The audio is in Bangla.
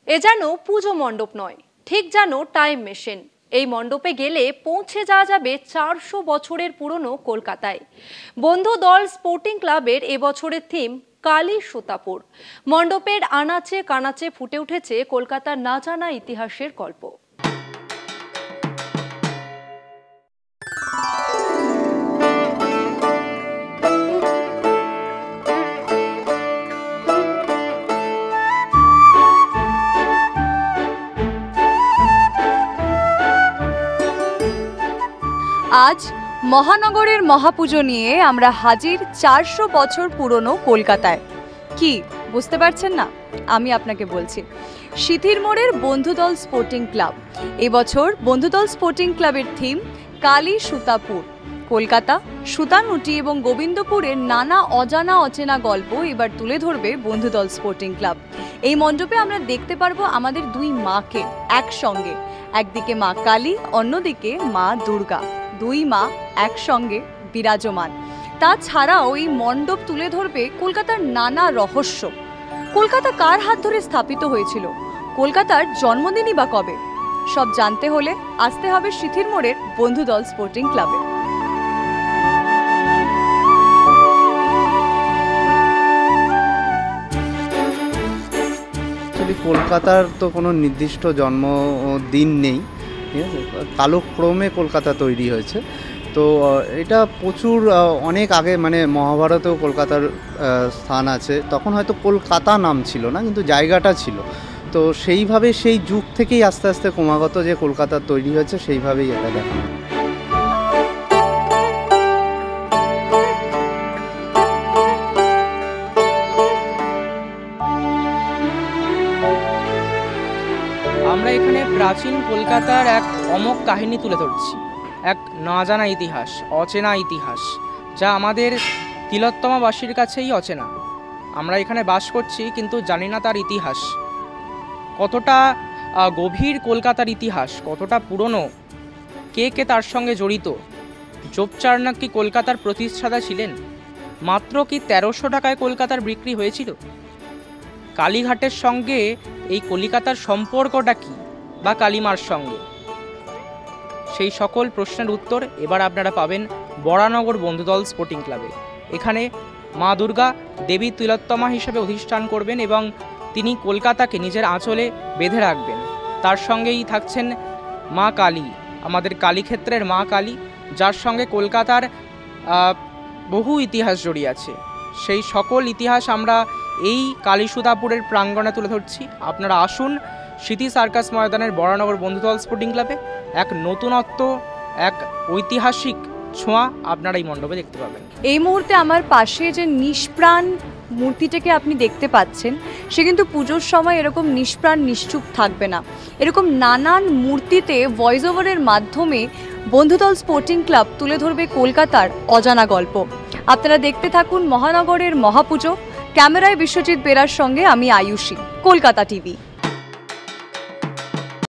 এ যেন পুজো মণ্ডপ নয়, ঠিক যেন টাইম মেশিন। এই মণ্ডপে গেলে পৌঁছে যাওয়া যাবে 400 বছরের পুরনো কলকাতায়। বন্ধু দল স্পোর্টিং ক্লাবের এবছরের থিম কালী সুতাপুর। মণ্ডপের আনাচে কানাচে ফুটে উঠেছে কলকাতার না জানা ইতিহাসের গল্প। আজ মহানগরের মহাপুজো নিয়ে আমরা হাজির 400 বছর পুরনো কলকাতায়। কি বুঝতে পারছেন না? আমি আপনাকে বলছি, সিথির মোড়ের বন্ধুদল স্পোর্টিং ক্লাব। এবছর বন্ধুদল স্পোর্টিং ক্লাবের থিম কালী সুতাপুর। কলকাতা, সুতানুটি এবং গোবিন্দপুরের নানা অজানা অচেনা গল্প এবার তুলে ধরবে বন্ধুদল স্পোর্টিং ক্লাব। এই মণ্ডপে আমরা দেখতে পারবো আমাদের দুই মাকে একসঙ্গে, একদিকে মা কালী, অন্যদিকে মা দুর্গা। দুই মা একসঙ্গে বিরাজমান। তাছাড়াও এই মণ্ডপ তুলে ধরবে কলকাতার নানা রহস্য। কলকাতা কার হাত ধরে স্থাপিত হয়েছিল? কলকাতার জন্মদিনই বা কবে? সব জানতে হলে আসতে হবে সিথির মোড়ের বন্ধুদল স্পোর্টিং ক্লাবে। কলকাতার তো কোনো নির্দিষ্ট জন্মদিন নেই, ঠিক আছে। কালক্রমে কলকাতা তৈরি হয়েছে। তো এটা প্রচুর অনেক আগে, মানে মহাভারতেও কলকাতার স্থান আছে। তখন হয়তো কলকাতা নাম ছিল না, কিন্তু জায়গাটা ছিল। তো সেইভাবে সেই যুগ থেকেই আস্তে আস্তে ক্রমাগত যে কলকাতা তৈরি হয়েছে, সেইভাবেই এটা দেখানো। আমরা এখানে প্রাচীন কলকাতার এক অমোঘ কাহিনী তুলে ধরছি, এক না জানা ইতিহাস, অচেনা ইতিহাস, যা আমাদের তিলোত্তমাবাসীর কাছেই অচেনা। আমরা এখানে বাস করছি, কিন্তু জানি না তার ইতিহাস কতটা গভীর। কলকাতার ইতিহাস কতটা পুরনো, কে কে তার সঙ্গে জড়িত। জোপচার্নাক কি কলকাতার প্রতিষ্ঠাতা ছিলেন? মাত্র কি 1300 টাকায় কলকাতার বিক্রি হয়েছিল? কালীঘাটের সঙ্গে এই কলিকাতার সম্পর্কটা কি, বা কালীমার সঙ্গে? সেই সকল প্রশ্নের উত্তর এবার আপনারা পাবেন বরানগর বন্ধুদল স্পোর্টিং ক্লাবে। এখানে মা দুর্গা দেবী তিলোত্তমা হিসেবে অধিষ্ঠান করবেন এবং তিনি কলকাতাকে নিজের আঁচলে বেঁধে রাখবেন। তার সঙ্গেই থাকছেন মা কালী, আমাদের কালীক্ষেত্রের মা কালী, যার সঙ্গে কলকাতার বহু ইতিহাস জড়িয়ে আছে। সেই সকল ইতিহাস আমরা এই কালী সুতাপুরের প্রাঙ্গণে তুলে ধরছি। আপনারা আসুন সিটি সার্কাস ময়দানের বরানগর বন্ধুদল স্পোর্টিং ক্লাবে। এক নতুনত্ব, এক ঐতিহাসিক ছোঁয়া আপনারা এই মণ্ডপে দেখতে পাবেন। এই মুহূর্তে আমার পাশে যে নিষ্প্রাণ মূর্তিটাকে আপনি দেখতে পাচ্ছেন, সে কিন্তু পুজোর সময় এরকম নিষ্প্রাণ নিশ্চুপ থাকবে না। এরকম নানান মূর্তিতে ভয়েস ওভারের মাধ্যমে বন্ধুদল স্পোর্টিং ক্লাব তুলে ধরবে কলকাতার অজানা গল্প। আপনারা দেখতে থাকুন মহানগরের মহাপুজো। ক্যামেরায় বিশ্বজিৎ বেরার সঙ্গে আমি আয়ুষী, কলকাতা টিভি।